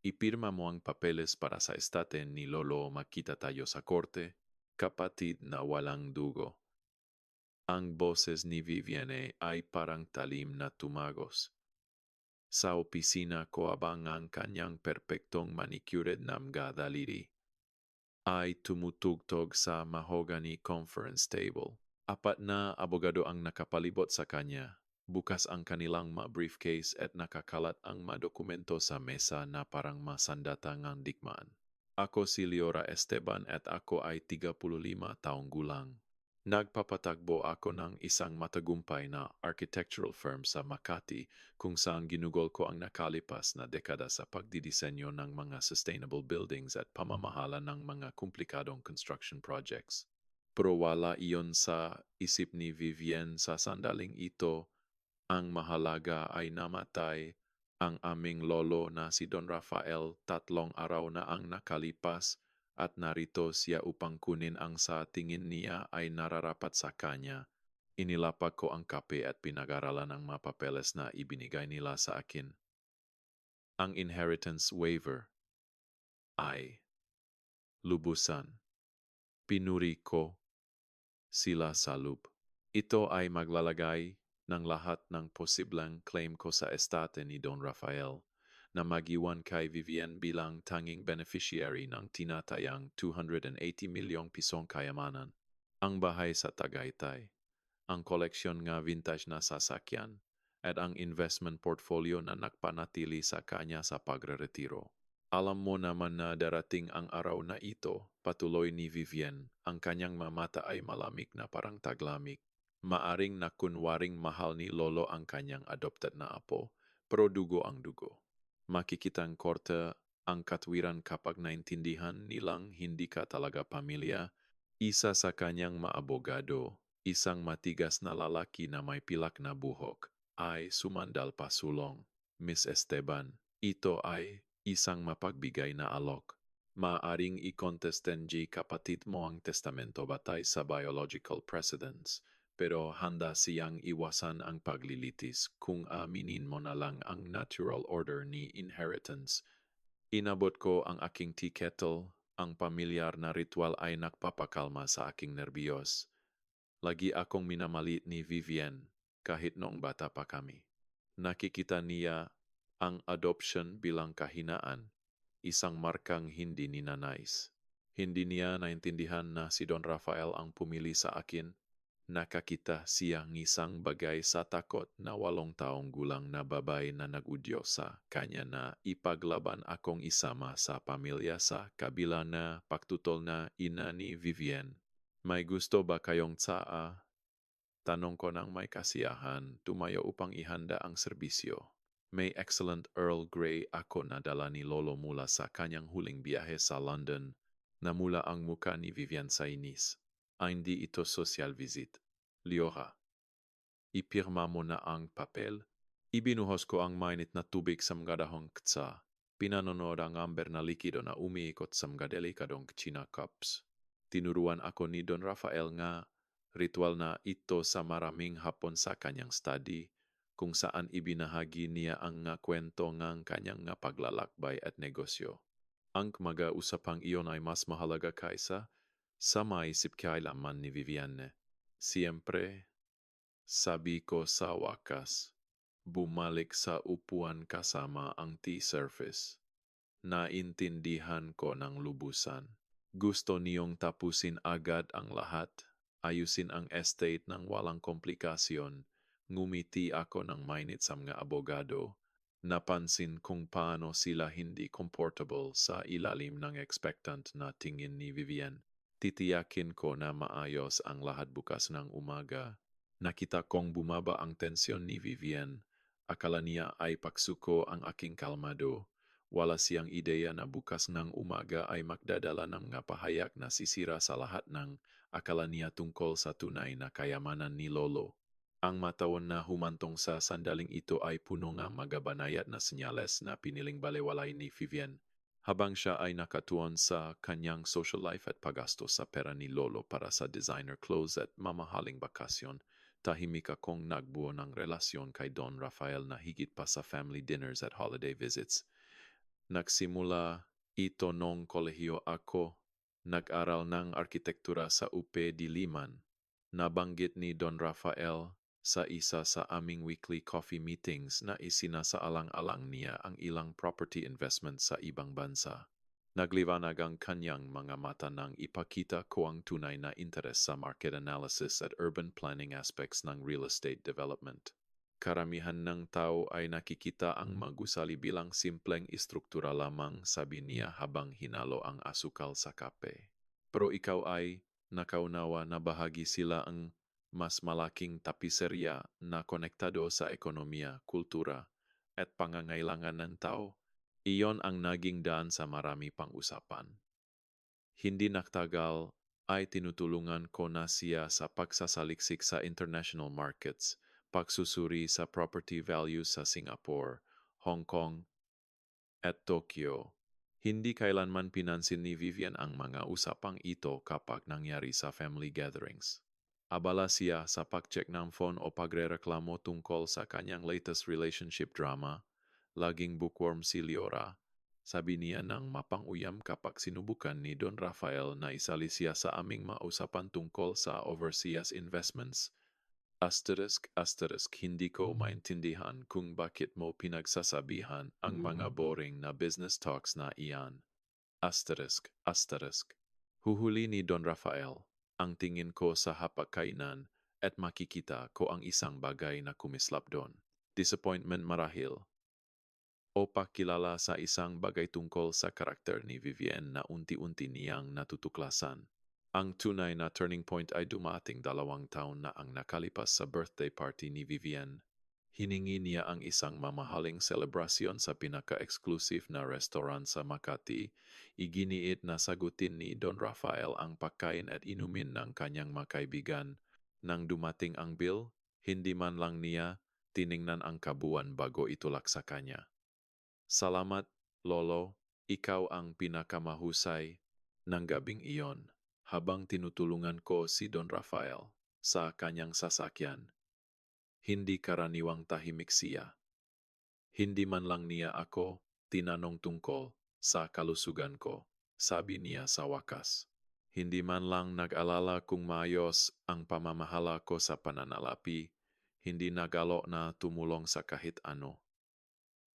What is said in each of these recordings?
Ipirma mo ang papeles para sa estate ni Lolo makita tayo sa korte, kapatid na walang dugo. Ang boses ni Vivienne ay parang talim na tumagos. Sa opisina ko abang ang kanyang perpektong manicured na mga daliri ay tumutugtog sa mahogany conference table. Apat na abogado ang nakapalibot sa kanya. Bukas ang kanilang briefcase at nakakalat ang dokumento sa mesa na parang masandatangang digmaan. Ako si Leora Esteban at ako ay 35 taong gulang. Nagpapatagbo ako ng isang matagumpay na architectural firm sa Makati kung saan ginugol ko ang nakalipas na dekada sa pagdidisenyo ng mga sustainable buildings at pamamahala ng mga komplikadong construction projects. Pero wala iyon sa isip ni Vivienne sa sandaling ito. Ang mahalaga ay namatay ang aming lolo na si Don Rafael 3 araw na ang nakalipas at narito siya upang kunin ang sa tingin niya ay nararapat sa kanya. Inilapag ko ang kape at pinag-aralan ang mga papeles na ibinigay nila sa akin. Ang inheritance waiver ay lubusan. Pinuri ko sila sa loop. Ito ay maglalagay ng lahat ng posibleng claim ko sa estate ni Don Rafael na magiwan kay Vivienne bilang tanging beneficiary ng tinatayang 280 milyong pisong kayamanan. Ang bahay sa Tagaytay, ang koleksyon nga vintage na sasakyan, at ang investment portfolio na nagpanatili sa kanya sa pagreretiro. Alam mo naman na darating ang araw na ito, patuloy ni Vivienne, ang kanyang mamata ay malamig na parang taglamig. Maaring na kunwaring mahal ni Lolo ang kanyang adopted na apo, pero dugo ang dugo. Makikitang korte ang katwiran kapag naintindihan nilang hindi ka talaga pamilya. Isa sa kanyang maabogado, isang matigas na lalaki na may pilak na buhok, ay sumandal pa sulong. Miss Esteban, ito ay isang mapagbigay na alok. Maaring i-contestenji kapatid mo ang testamento batay sa biological precedents, pero handa siyang iwasan ang paglilitis kung aminin mo na lang ang natural order ni inheritance. Inabot ko ang aking tea kettle, ang pamilyar na ritual ay nagpapakalma sa aking nerbiyos. Lagi akong minamalit ni Vivienne kahit noong bata pa kami. Nakikita niya ang adoption bilang kahinaan, isang markang hindi ninanais. Hindi niya naintindihan na si Don Rafael ang pumili sa akin. Nakakita siya ng isang bagay sa takot na 8 taong gulang na babae na nag-udyo sa kanya na ipaglaban akong isama sa pamilya sa kabila na pagtutol na ina ni Vivienne. May gusto ba kayong tsaa? Tanong ko ng may kasiyahan, tumayo upang ihanda ang serbisyo. May excellent Earl Grey ako na dala ni Lolo mula sa kanyang huling biyahe sa London, na mula ang muka ni Vivienne sa inis. Hindi ito social visit. Leora, ipirma mo na ang papel. Ibinuhos ko ang mainit na tubig sa mga dahong ktsa. Pinanonood ang amber na likido na umiikot sa mga delikadong china cups. Tinuruan ako ni Don Rafael nga ritual na ito sa maraming hapon sa kanyang study, kung saan ibinahagi niya ang nga kwento ng kanyang nga paglalakbay at negosyo. Ang mga usapang iyon ay mas mahalaga kaysa sa maisip kailaman ni Vivienne. Siyempre, sabi ko sa wakas, bumalik sa upuan kasama ang tea service. Naintindihan ko ng lubusan. Gusto niyong tapusin agad ang lahat, ayusin ang estate ng walang komplikasyon. Ngumiti ako ng mainit sa mga abogado. Napansin kung paano sila hindi comfortable sa ilalim ng expectant na tingin ni Vivienne. Titiyakin ko na maayos ang lahat bukas ng umaga. Nakita kong bumaba ang tensyon ni Vivienne. Akala niya ay pagsuko ang aking kalmado. Wala siyang ideya na bukas ng umaga ay magdadala ng mga pahayag na sisira sa lahat ng akala niya tungkol sa tunay na kayamanan ni Lolo. Ang matawan na humantong sa sandaling ito ay puno ng magabanayad na senyales na piniling balewalay ni Vivienne. Habang siya ay nakatuon sa kanyang social life at paggastos sa pera ni Lolo para sa designer clothes at mamahaling bakasyon, tahimik akong nagbuo ng relasyon kay Don Rafael na higit pa sa family dinners at holiday visits. Nagsimula ito nung kolehiyo ako. Nag-aral ng arkitektura sa UP Diliman. Nabanggit ni Don Rafael sa isa sa aming weekly coffee meetings na isinasaalang-alang niya ang ilang property investment sa ibang bansa. Nagliwanag ang kanyang mga mata nang ipakita ko ang tunay na interes sa market analysis at urban planning aspects ng real estate development. Karamihan ng tao ay nakikita ang magusali bilang simpleng istruktura lamang, sabi niya habang hinalo ang asukal sa kape. Pero ikaw ay nakaunawa na bahagi sila ang mas malaking tapiserya na konektado sa ekonomiya, kultura, at pangangailangan ng tao. Iyon ang naging daan sa marami pang usapan. Hindi naktagal ay tinutulungan ko na siya sa pagsasaliksik sa international markets, pagsusuri sa property values sa Singapore, Hong Kong, at Tokyo. Hindi kailanman pinansin ni Vivian ang mga usapang ito kapag nangyari sa family gatherings. Abala siya sa pag-check ng phone o pagrereklamo tungkol sa kanyang latest relationship drama. Laging bookworm si Leora. Sabi niya nang mapang-uyam kapag sinubukan ni Don Rafael na isali siya sa aming mausapan tungkol sa overseas investments. Hindi ko maintindihan kung bakit mo pinagsasabihan ang mga boring na business talks na iyan. Huhuli ni Don Rafael. Ang tingin ko sa hapagkainan at makikita ko ang isang bagay na kumislap doon. Disappointment marahil. O pakilala sa isang bagay tungkol sa karakter ni Vivienne na unti-unti niyang natutuklasan. Ang tunay na turning point ay dumating 2 taon na ang nakalipas sa birthday party ni Vivienne. Hiningi niya ang isang mamahaling selebrasyon sa pinaka-exclusive na restaurant sa Makati. Iginiit na sagutin ni Don Rafael ang pagkain at inumin ng kanyang makaibigan. Nang dumating ang bill, hindi man lang niya tiningnan ang kabuuan bago itulak sa kanya. Salamat, Lolo. Ikaw ang pinakamahusay ng gabing iyon. Habang tinutulungan ko si Don Rafael sa kanyang sasakyan, hindi karaniwang tahimik siya. Hindi man lang niya ako tinanong tungkol sa kalusugan ko, sabi niya sa wakas. Hindi man lang nag-alala kung maayos ang pamamahala ko sa pananalapi, hindi nagalo na tumulong sa kahit ano.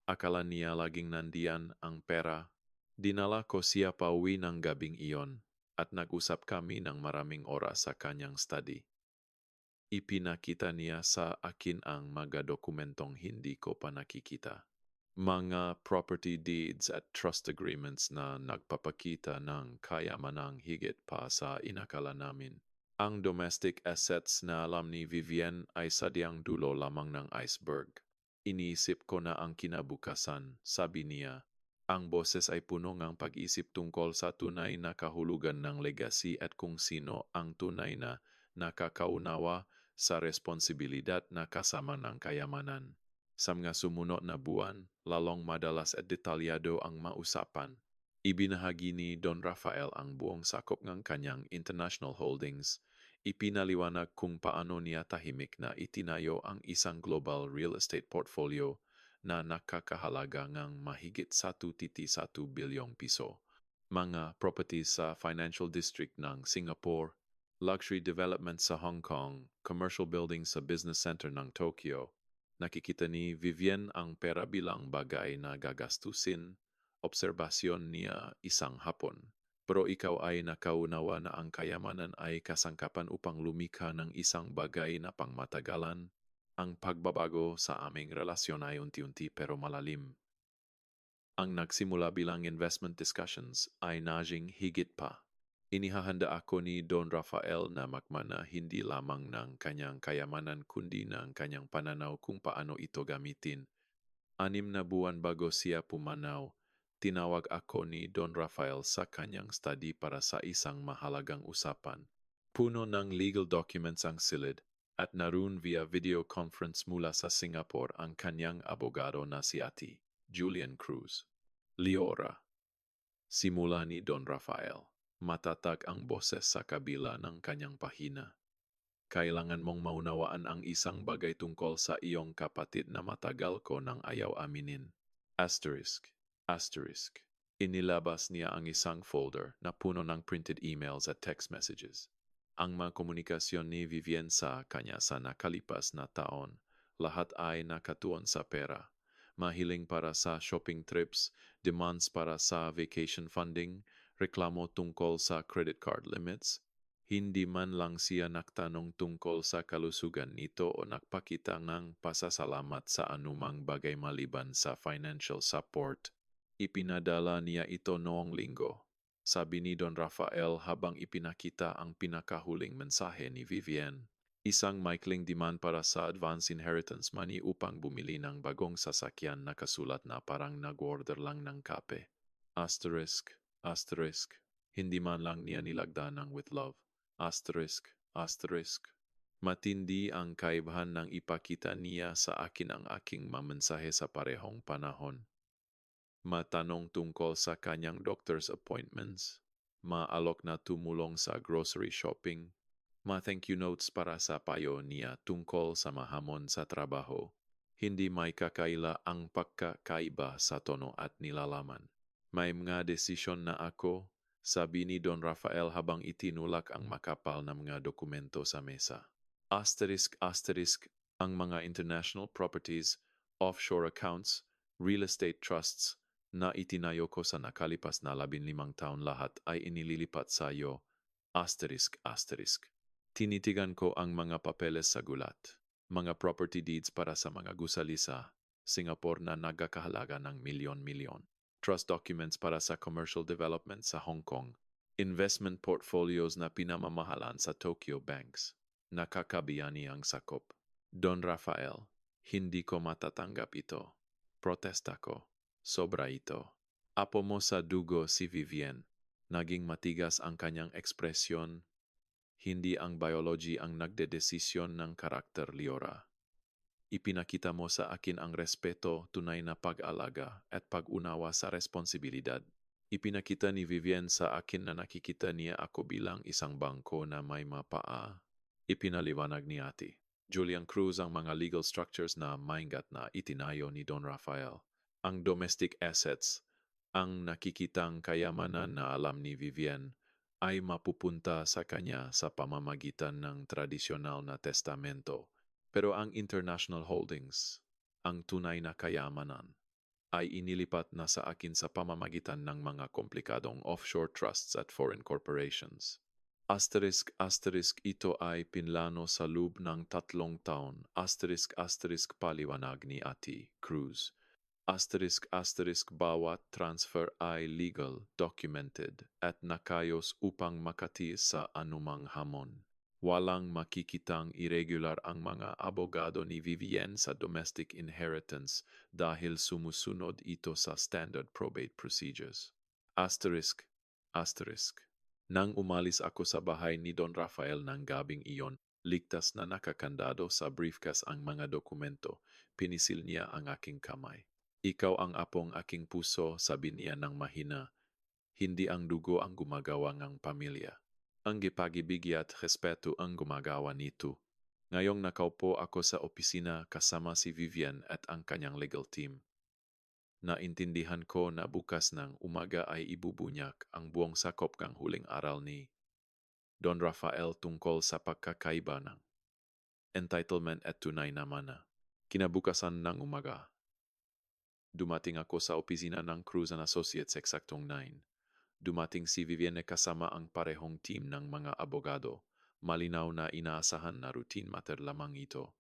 Akala niya laging nandiyan ang pera. Dinala ko siya pauwi ng gabing iyon at nag-usap kami ng maraming oras sa kanyang study. Ipinakita niya sa akin ang mga dokumentong hindi ko pa nakikita. Mga property deeds at trust agreements na nagpapakita ng kayamanang higit pa sa inakala namin. Ang domestic assets na alam ni Vivienne ay sadyang dulo lamang ng iceberg. Iniisip ko na ang kinabukasan, sabi niya. Ang boses ay puno ng pag-isip tungkol sa tunay na kahulugan ng legacy at kung sino ang tunay na nakakaunawa sa responsibilidad na kasama ng kayamanan. Sa mga sumunod na buwan, lalong madalas at detalyado ang mausapan. Ibinahagi ni Don Rafael ang buong sakop ng kanyang international holdings. Ipinaliwanag kung paano niya tahimik na itinayo ang isang global real estate portfolio na nakakahalaga ng mahigit 1.1 bilyong piso. Mga properties sa financial district ng Singapore, luxury development sa Hong Kong, commercial buildings sa business center ng Tokyo. Nakikita ni Vivienne ang pera bilang bagay na gagastusin. Obserbasyon niya isang hapon. Pero ikaw ay nakaunawa na ang kayamanan ay kasangkapan upang lumikha ng isang bagay na pangmatagalan. Ang pagbabago sa aming relasyon ay unti-unti pero malalim. Ang nagsimula bilang investment discussions ay naging higit pa. Inihahanda ako ni Don Rafael na makmana hindi lamang ng kanyang kayamanan kundi ng kanyang pananaw kung paano ito gamitin. 6 na buwan bago siya pumanaw, tinawag ako ni Don Rafael sa kanyang study para sa isang mahalagang usapan. Puno ng legal documents ang silid at naroon via video conference mula sa Singapore ang kanyang abogado na si Ati, Julian Cruz. Leora. Simula ni Don Rafael. Matatag ang boses sa kabila ng kanyang pahina. Kailangan mong maunawaan ang isang bagay tungkol sa iyong kapatid na matagal ko nang ayaw aminin. Asterisk. Asterisk. Inilabas niya ang isang folder na puno ng printed emails at text messages. Ang mga komunikasyon ni Vivienne sa kanya sa nakalipas na taon, lahat ay nakatuon sa pera. Mahiling para sa shopping trips, demands para sa vacation funding, reklamo tungkol sa credit card limits. Hindi man lang siya nagtanong tungkol sa kalusugan nito o nagpakita ng pasasalamat sa anumang bagay maliban sa financial support. Ipinadala niya ito noong linggo. Sabi ni Don Rafael habang ipinakita ang pinakahuling mensahe ni Vivienne. Isang maikling demand para sa advance inheritance money upang bumili ng bagong sasakyan na kasulat na parang nag-order lang ng kape. Asterisk, asterisk, hindi man lang niya nilagda ng with love. Asterisk, asterisk. Matindi ang kaibahan ng ipakita niya sa akin ang aking mamensahe sa parehong panahon. Matanong tungkol sa kanyang doctor's appointments, maalok na tumulong sa grocery shopping, ma-thank you notes para sa payo niya tungkol sa mahamon sa trabaho. Hindi may kakaila ang pagkakaiba sa tono at nilalaman. May mga desisyon na ako, sabi ni Don Rafael habang itinulak ang makapal na mga dokumento sa mesa. Asterisk, asterisk, ang mga international properties, offshore accounts, real estate trusts, na itinayo ko sa nakalipas na 15 taon lahat ay inililipat sa iyo. Asterisk, asterisk. Tinitigan ko ang mga papeles sa gulat. Mga property deeds para sa mga gusali sa Singapore na nagkakahalaga ng milyon-milyon. Trust documents para sa commercial development sa Hong Kong. Investment portfolios na pinamamahalan sa Tokyo banks. Nakakabiyani ang sakop. Don Rafael, hindi ko matatanggap ito. Protesta ko. Sobra ito. Apo mo sa dugo si Vivienne. Naging matigas ang kanyang ekspresyon. Hindi ang biology ang nagdedesisyon ng karakter Liora. Ipinakita mo sa akin ang respeto, tunay na pag-alaga at pag-unawa sa responsibilidad. Ipinakita ni Vivienne sa akin na nakikita niya ako bilang isang bangko na may mapaa. Ipinaliwanag ni Ate Julian Cruz ang mga legal structures na maingat na itinayo ni Don Rafael. Ang domestic assets, ang nakikitang kayamanan na alam ni Vivienne, ay mapupunta sa kanya sa pamamagitan ng tradisyonal na testamento. Pero ang international holdings, ang tunay na kayamanan, ay inilipat na sa akin sa pamamagitan ng mga komplikadong offshore trusts at foreign corporations. Asterisk, asterisk, ito ay pinlano sa loob ng 3 taon. Asterisk, asterisk, paliwanag ni Ate Cruz. Asterisk, asterisk, bawat transfer ay legal, documented, at nakayos upang makatiis sa anumang hamon. Walang makikitang irregular ang mga abogado ni Vivienne sa domestic inheritance dahil sumusunod ito sa standard probate procedures. Asterisk, asterisk. Nang umalis ako sa bahay ni Don Rafael ng gabing iyon, ligtas na nakakandado sa briefcase ang mga dokumento, pinisil niya ang aking kamay. Ikaw ang apong aking puso, sabi niya ng mahina. Hindi ang dugo ang gumagawa ng pamilya. Ang gipagibig at respeto ang gumagawa nito. Ngayong nakaupo ako sa opisina kasama si Vivienne at ang kanyang legal team. Naintindihan ko na bukas ng umaga ay ibubunyak ang buong sakop ng huling aral ni Don Rafael tungkol sa pagkakaiba ng entitlement at tunay na mana. Kinabukasan ng umaga, dumating ako sa opisina ng Cruz & Associates eksaktong 9. Dumating si Vivienne kasama ang parehong team ng mga abogado. Malinaw na inaasahan na routine matter lamang ito.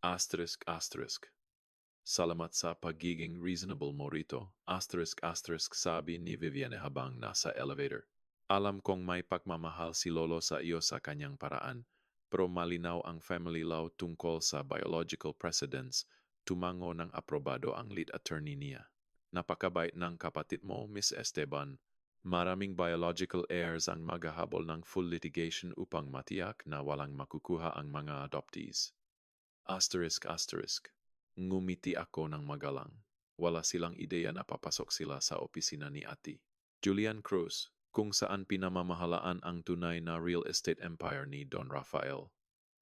Asterisk, asterisk. Salamat sa pagiging reasonable mo rito. Asterisk, asterisk, sabi ni Vivienne habang nasa elevator. Alam kong may pagmamahal si Lolo sa iyo sa kanyang paraan, pero malinaw ang family law tungkol sa biological precedents. Tumango ng aprobado ang lead attorney niya. Napakabait ng kapatid mo, Miss Esteban. Maraming biological heirs ang maghahabol ng full litigation upang matiyak na walang makukuha ang mga adoptees. Asterisk, asterisk. Ngumiti ako ng magalang. Wala silang ideya na papasok sila sa opisina ni Ate Julian Cruz, kung saan pinamamahalaan ang tunay na real estate empire ni Don Rafael.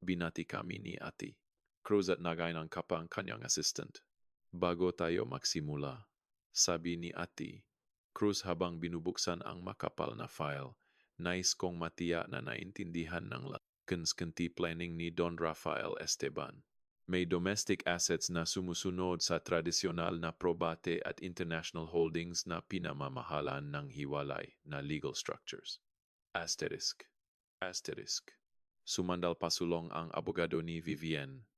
Binati kami ni Ate Cruz at nagay ng kapa ang kanyang assistant. Bago tayo magsimula, sabi ni Ati Cruz habang binubuksan ang makapal na file. Nais kong matiya na naintindihan ng Conscanti planning ni Don Rafael Esteban. May domestic assets na sumusunod sa tradisyonal na probate at international holdings na pinamamahalan ng hiwalay na legal structures. Asterisk. Asterisk. Sumandal pasulong ang abogado ni Vivienne.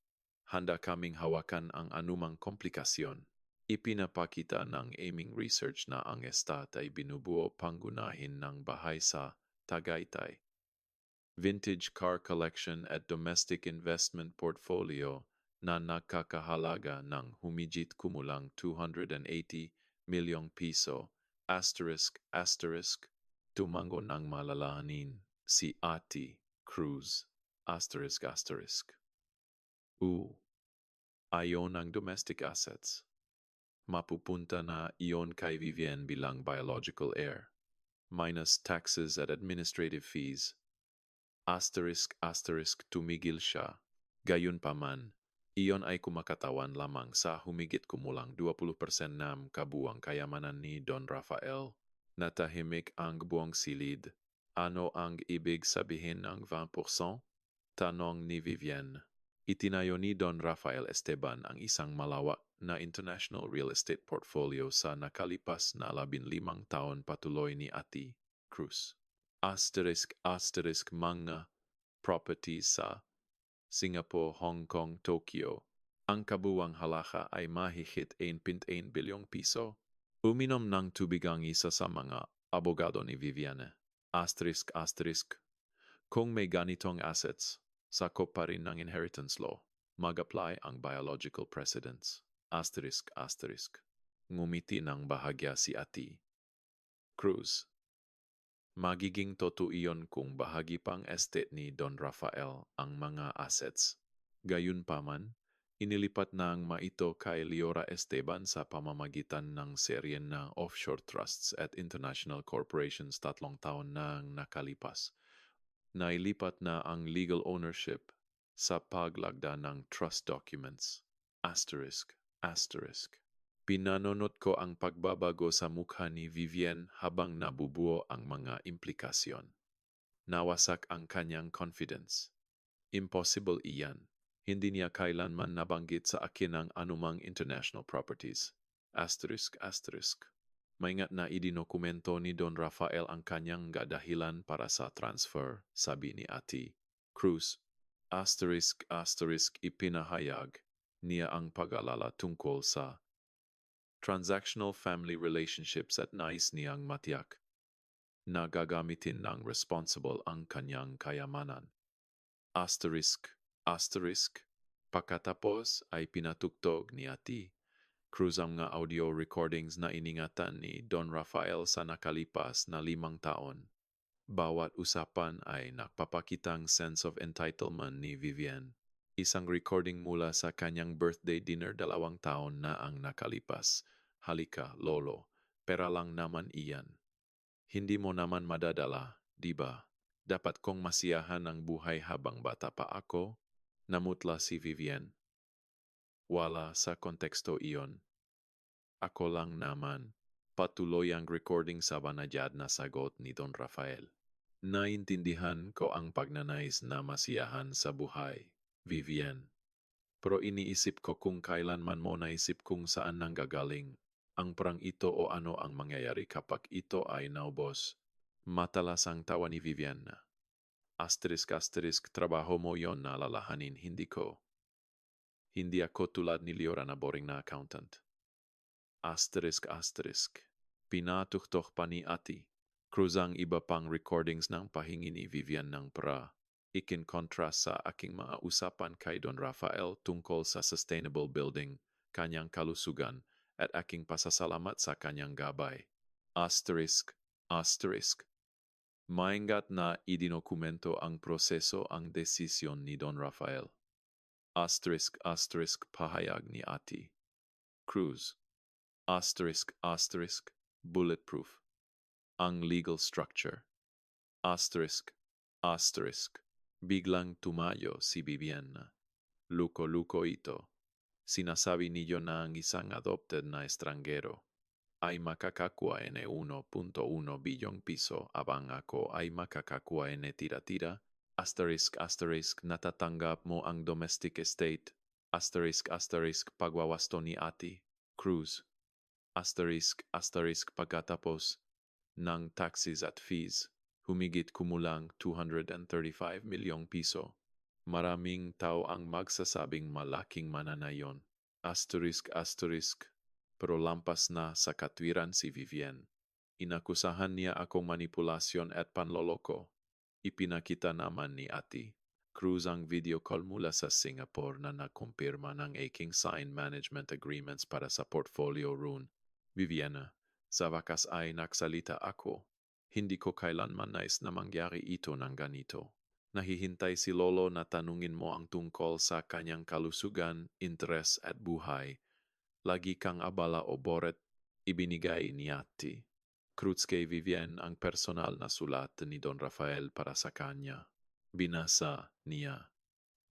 Handa kaming hawakan ang anumang komplikasyon. Ipinapakita ng aming research na ang estate ay binubuo panggunahin ng bahay sa Tagaytay. Vintage car collection at domestic investment portfolio na nakakahalaga ng humigit kumulang 280 milyong piso, asterisk, asterisk, tumango ng malalahanin si Ati Cruz, asterisk, asterisk. Ayon ang domestic assets. Mapupunta na iyon kay Vivienne bilang biological heir, minus taxes at administrative fees. Asterisk, asterisk, tumigil siya. Gayunpaman, iyon ay kumakatawan lamang sa humigit kumulang 20% ng kabuang kayamanan ni Don Rafael. Natahimik ang buong silid. Ano ang ibig sabihin ng 20%? Tanong ni Vivienne. Itinayo ni Don Rafael Esteban ang isang malawak na international real estate portfolio sa nakalipas na 15 taon patuloy ni Ati Cruz. Asterisk, asterisk, mga properties sa Singapore, Hong Kong, Tokyo. Ang kabuang halaga ay mahigit 1.1 bilyong piso. Uminom ng tubig ang isa sa mga abogado ni Vivienne. Asterisk, asterisk. Kung may ganitong assets, sakop pa rin ng inheritance law. Mag-apply ang biological precedents. Asterisk, asterisk. Ngumiti ng bahagya si Ati Cruz. Magiging totoo iyon kung bahagi pang estate ni Don Rafael ang mga assets. Gayunpaman, inilipat na ang maito kay Leora Esteban sa pamamagitan ng serye na offshore trusts at international corporations 3 taon nang nakalipas. Nailipat na ang legal ownership sa paglagda ng trust documents. Asterisk, asterisk. Pinanonot ko ang pagbabago sa mukha ni Vivienne habang nabubuo ang mga implikasyon. Nawasak ang kanyang confidence. Impossible iyan. Hindi niya kailanman nabanggit sa akin ang anumang international properties. Asterisk, asterisk. Maingat na idinokumento ni Don Rafael ang kanyang dahilan para sa transfer, sabi ni Ati Cruz. Asterisk, asterisk, ipinahayag niya ang pag-alala tungkol sa transactional family relationships at nais niyang matiyak na gagamitin ng responsible ang kanyang kayamanan. Asterisk, asterisk, pagkatapos ay pinatugtog ni Ati Cruz ang mga audio recordings na iningatan ni Don Rafael sa nakalipas na 5 taon. Bawat usapan ay nagpapakitang sense of entitlement ni Vivienne. Isang recording mula sa kanyang birthday dinner 2 taon na ang nakalipas. Halika, lolo, pera lang naman iyan. Hindi mo naman madadala, di ba? Dapat kong masiyahan ang buhay habang bata pa ako? Namutla si Vivienne. Wala sa konteksto iyon. Ako lang naman. Patuloy ang recording sa banadyad na sagot ni Don Rafael. Naintindihan ko ang pagnanais na masiyahan sa buhay, Vivienne. Pero iniisip ko kung kailanman mo naisip kung saan nanggagaling ang perang ito o ano ang mangyayari kapag ito ay naubos. Matalas ang tawa ni Vivienne. Asterisk, asterisk, trabaho mo yon na lalahanin, hindi ko. Hindi ako tulad ni Leora na boring na accountant. Asterisk, asterisk. Pinatuhtok pa ni Ati Cruz ang iba pang recordings ng pahingi ni Vivienne ng pera. Ikin-contrast sa aking mga usapan kay Don Rafael tungkol sa sustainable building, kanyang kalusugan, at aking pasasalamat sa kanyang gabay. Asterisk, asterisk. Maingat na idinokumento ang proseso ang desisyon ni Don Rafael. Asterisk, asterisk, pahayag ni Ati Cruz. Asterisk, asterisk, bulletproof. Ang legal structure. Asterisk, asterisk. Biglang tumayo si Vivienne. Luko-luko ito. Sinasabi niyo na ang isang adopted na estranggero. ay makakakuha ng 1.1 bilyong piso abang ako ay makakakuha ng tira-tira. *** Natatanggap mo ang domestic estate. *** Pagwawasto ni Ate Cruz. *** Pagkatapos ng taxes at fees, humigit kumulang 235 milyong piso. Maraming tao ang magsasabing malaking mananayon. *** Pero lampas na sa katwiran si Vivian. Inakusahan niya akong manipulasyon at panloloko. Ipinakita naman ni Ate Cruz ang video call mula sa Singapore na nakumpirma ng aking sign management agreements para sa portfolio rune. Viviana, sa wakas ay nagsalita ako. Hindi ko kailanman nais na mangyari ito ng ganito. Nahihintay si Lolo na tanungin mo ang tungkol sa kanyang kalusugan, interes at buhay. Lagi kang abala o boret, ibinigay ni Ate Cruz kay Vivian ang personal na sulat ni Don Rafael para sa kanya. Binasa niya.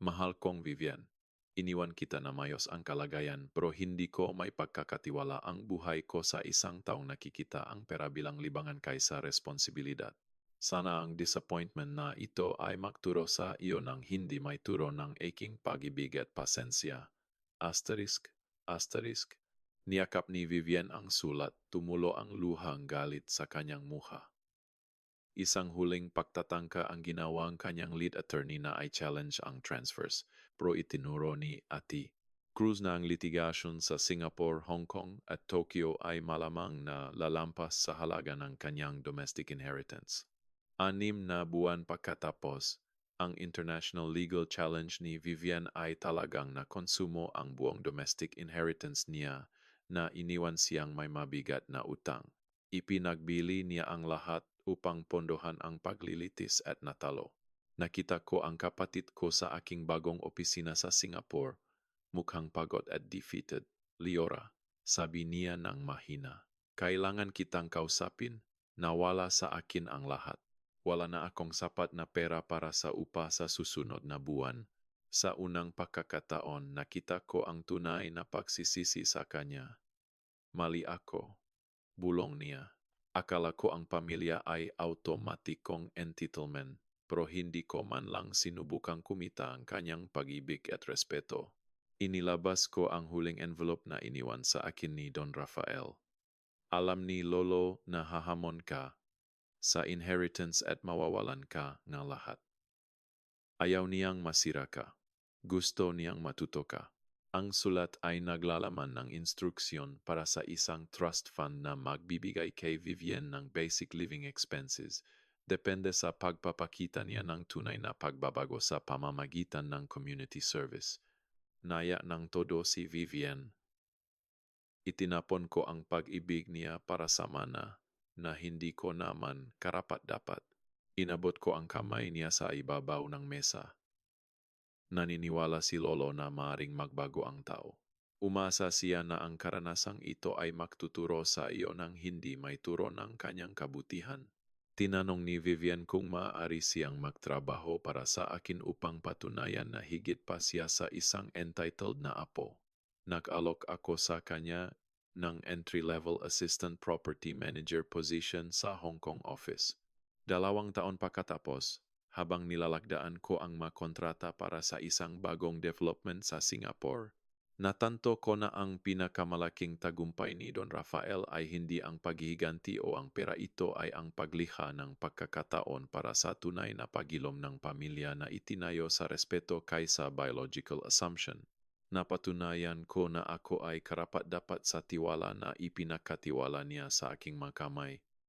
Mahal kong Vivian, iniwan kita na mayos ang kalagayan pero hindi ko may pagkakatiwala ang buhay ko sa isang taong nakikita ang pera bilang libangan kaysa responsibilidad. Sana ang disappointment na ito ay magturo sa iyo ng hindi may turo ng aking pag-ibig at pasensya. ***. Niyakap ni Vivian ang sulat, tumulo ang luhang galit sa kanyang muha. Isang huling pagtatangka ang ginawang kanyang lead attorney na ay challenge ang transfers, pero itinuro ni Ate Cruz na ang litigasyon sa Singapore, Hong Kong at Tokyo ay malamang na lalampas sa halaga ng kanyang domestic inheritance. 6 na buwan pagkatapos, ang international legal challenge ni Vivian ay talagang nakonsumo ang buong domestic inheritance niya na iniwan siyang may mabigat na utang. Ipinagbili niya ang lahat upang pondohan ang paglilitis at natalo. Nakita ko ang kapatid ko sa aking bagong opisina sa Singapore. Mukhang pagod at defeated. Leora, sabi niya ng mahina. Kailangan kitang kausapin. Nawala sa akin ang lahat. Wala na akong sapat na pera para sa upa sa susunod na buwan. Sa unang pagkakataon, nakita ko ang tunay na pagsisisi sa kanya. Mali ako. Bulong niya. Akala ko ang pamilya ay automatikong entitlement, pero hindi ko man lang sinubukang kumita ang kanyang pag-ibig at respeto. Inilabas ko ang huling envelope na iniwan sa akin ni Don Rafael. Alam ni Lolo na hahamon ka sa inheritance at mawawalan ka ng lahat. Ayaw niyang masira ka. Gusto niyang matuto ka. Ang sulat ay naglalaman ng instruksyon para sa isang trust fund na magbibigay kay Vivian ng basic living expenses. Depende sa pagpapakita niya ng tunay na pagbabago sa pamamagitan ng community service. Naya ng todo si Vivian. Itinapon ko ang pag-ibig niya para sa mana na hindi ko naman karapat-dapat. Inabot ko ang kamay niya sa ibabaw ng mesa. Naniniwala si Lolo na maaring magbago ang tao. Umasa siya na ang karanasang ito ay magtuturo sa iyo ng hindi may turo ng kanyang kabutihan. Tinanong ni Vivian kung maaari siyang magtrabaho para sa akin upang patunayan na higit pa siya sa isang entitled na apo. Nag-alok ako sa kanya ng entry-level assistant property manager position sa Hong Kong office. 2 taon pagkatapos, habang nilalagdaan ko ang makontrata para sa isang bagong development sa Singapore, natanto ko na ang pinakamalaking tagumpay ni Don Rafael ay hindi ang paghihiganti o ang pera, ito ay ang paglikha ng pagkakataon para sa tunay na pagilom ng pamilya na itinayo sa respeto kaysa biological assumption. Napatunayan ko na ako ay karapat-dapat sa tiwala na ipinakatiwala niya sa aking mga kamay.